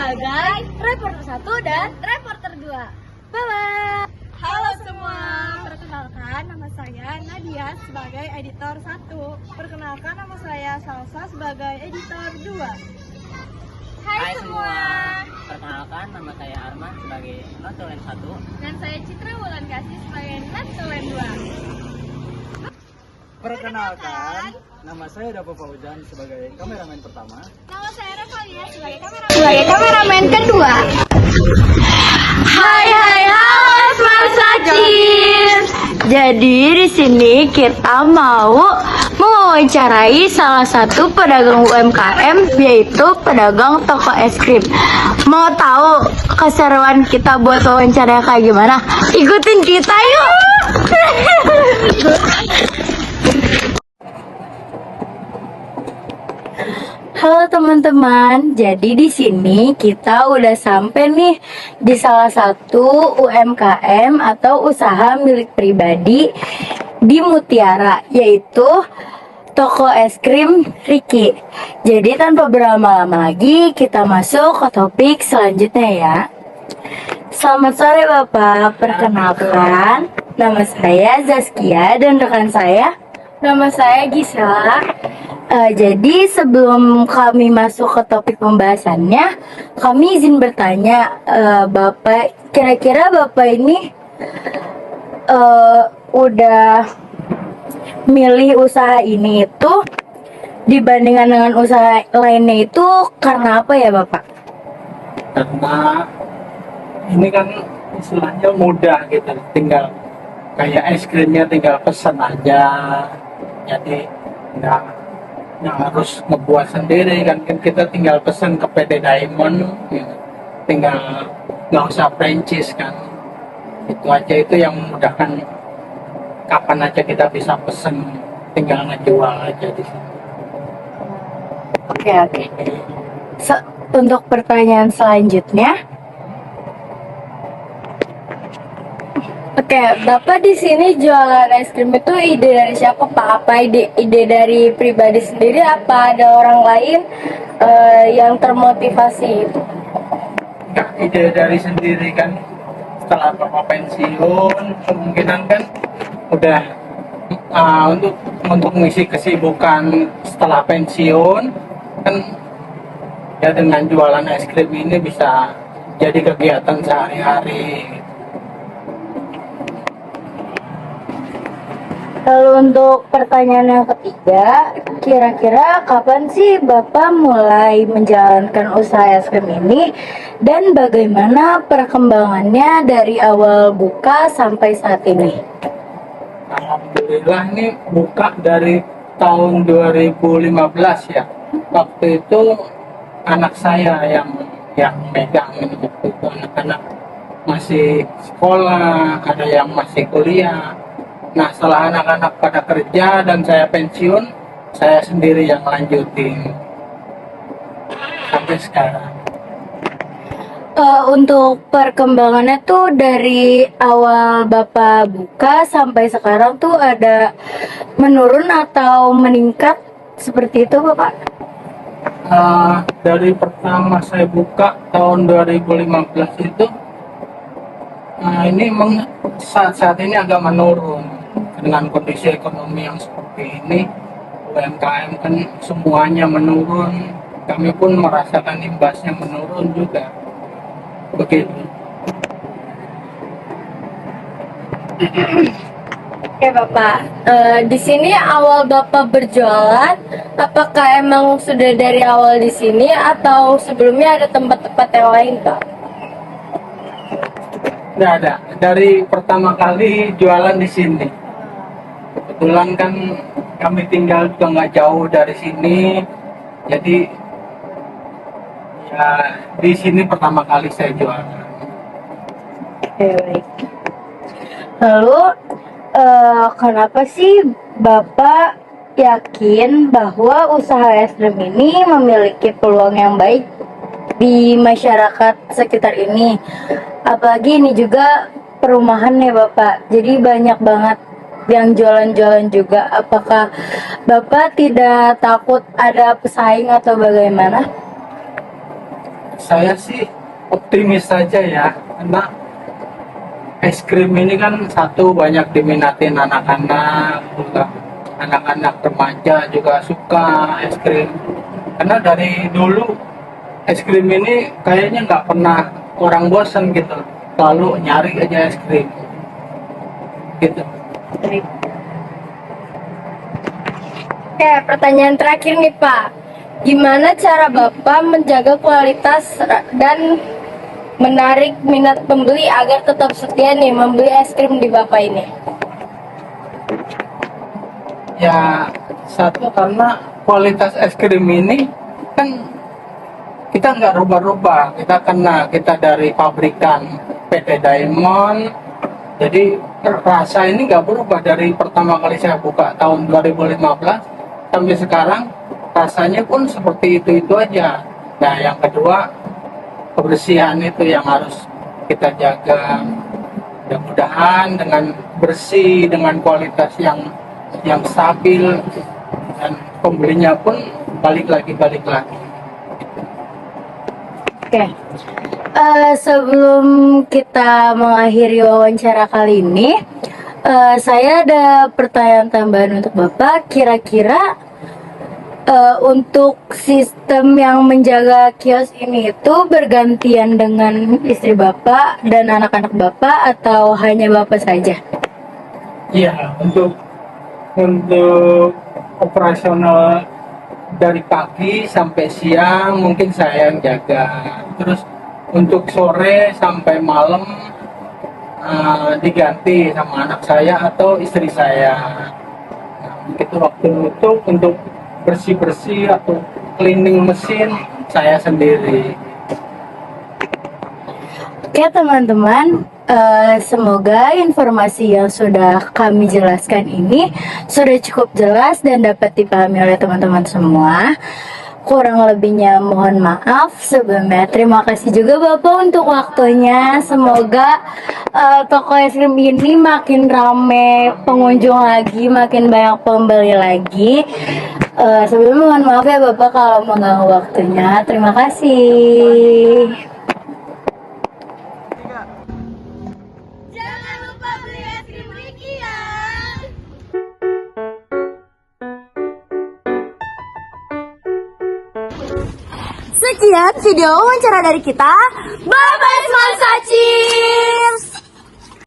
sebagai reporter 1 dan reporter 2. Bye-bye. Halo semua, perkenalkan nama saya Nadia sebagai editor 1. Perkenalkan nama saya Salsa sebagai editor 2. Hai semua. Perkenalkan nama saya Arman sebagai Notulen 1. Dan saya Citra Wulan Kasih sebagai Notulen 2. Perkenalkan, nama saya Dapo Fauzan sebagai kameramen pertama. Nama saya Revalia sebagai kameramen kedua. Hai, halo Smart Sacis. Jadi di sini kita mau mewawancarai salah satu pedagang UMKM, yaitu pedagang toko es krim. Mau tahu keseruan kita buat wawancara kayak gimana? Ikutin kita yuk. Halo teman-teman, jadi di sini kita udah sampai nih di salah satu UMKM atau usaha milik pribadi di Mutiara, yaitu toko es krim Ricky. Jadi tanpa berlama-lama lagi kita masuk ke topik selanjutnya ya. Selamat sore Bapak, perkenalkan nama saya Zaskia dan rekan saya nama saya Gisela. Jadi sebelum kami masuk ke topik pembahasannya, kami izin bertanya, Bapak, kira-kira Bapak ini udah milih usaha ini itu dibandingkan dengan usaha lainnya itu karena apa ya Bapak? Karena ini kan istilahnya mudah gitu, tinggal kayak es krimnya tinggal pesan aja, jadi nggak harus ngebuat sendiri kan, kita tinggal pesan ke PT Diamond gitu. Tinggal nggak usah franchise kan, itu aja, itu yang memudahkan, kapan aja kita bisa pesen, tinggal ngejual aja di sini. Oke. Untuk pertanyaan selanjutnya, oke, Bapak di sini jualan es krim itu ide dari siapa Pak? Apa ide dari pribadi sendiri? Apa ada orang lain yang termotivasi itu? Nggak, ide dari sendiri kan. Setelah Bapak pensiun, kemungkinan kan udah untuk mengisi kesibukan setelah pensiun kan, ya dengan jualan es krim ini bisa jadi kegiatan sehari-hari. Lalu untuk pertanyaan yang ketiga, kira-kira kapan sih Bapak mulai menjalankan usaha es krim ini dan bagaimana perkembangannya dari awal buka sampai saat ini? Alhamdulillah ini buka dari tahun 2015 ya. Waktu itu anak saya yang megang ini, waktu itu anak-anak masih sekolah, ada yang masih kuliah. Nah, setelah anak-anak pada kerja dan saya pensiun, saya sendiri yang lanjutin sampai sekarang. Untuk perkembangannya tuh dari awal Bapak buka sampai sekarang tuh ada menurun atau meningkat seperti itu Bapak? Dari pertama saya buka tahun 2015 itu, ini memang saat ini agak menurun. Dengan kondisi ekonomi yang seperti ini, UMKM kan semuanya menurun, kami pun merasakan imbasnya menurun juga. Begitu. Oke Bapak, di sini awal Bapak berjualan, apakah emang sudah dari awal di sini atau sebelumnya ada tempat-tempat yang lain Pak? Nggak ada, dari pertama kali jualan di sini. Kebetulan kan kami tinggal juga nggak jauh dari sini, jadi ya di sini pertama kali saya jualan. Oke, baik. Lalu kenapa sih Bapak yakin bahwa usaha es krim ini memiliki peluang yang baik di masyarakat sekitar ini? Apalagi ini juga perumahan ya Bapak, jadi banyak banget yang jualan-jualan juga. Apakah Bapak tidak takut ada pesaing atau bagaimana? saya sih optimis saja ya, karena es krim ini kan satu banyak diminatin anak-anak, juga anak-anak remaja juga suka es krim. Karena dari dulu es krim ini kayaknya nggak pernah orang bosan gitu, selalu nyari aja es krim gitu. Baik. Oke, pertanyaan terakhir nih Pak. Gimana cara Bapak menjaga kualitas dan menarik minat pembeli agar tetap setia nih membeli es krim di Bapak ini? Ya satu, karena kualitas es krim ini kan kita nggak rubah-rubah, kita dari pabrikan PT Diamond, jadi rasa ini nggak berubah dari pertama kali saya buka tahun 2015 sampai sekarang, rasanya pun seperti itu aja. Nah yang kedua, kebersihan itu yang harus kita jaga. Mudah-mudahan dengan bersih, dengan kualitas yang stabil, dan pembelinya pun balik lagi. Oke. Sebelum kita mengakhiri wawancara kali ini, saya ada pertanyaan tambahan untuk Bapak. Kira-kira untuk sistem yang menjaga kios ini itu bergantian dengan istri Bapak dan anak-anak Bapak atau hanya Bapak saja? Iya, untuk operasional dari pagi sampai siang mungkin saya yang jaga. Terus untuk sore sampai malam diganti sama anak saya atau istri saya. Nah, begitu waktu nutup untuk bersih-bersih atau cleaning mesin saya sendiri. Oke teman-teman, semoga informasi yang sudah kami jelaskan ini sudah cukup jelas dan dapat dipahami oleh teman-teman semua. Kurang lebihnya mohon maaf. Sebelumnya terima kasih juga Bapak untuk waktunya. Semoga toko es krim ini makin rame pengunjung lagi, makin banyak pembeli lagi. Sebelumnya mohon maaf ya Bapak kalau mengganggu waktunya. Terima kasih. Jangan lupa beli es krim Ricky ya. Sekian video wawancara dari kita. Bye bye semua.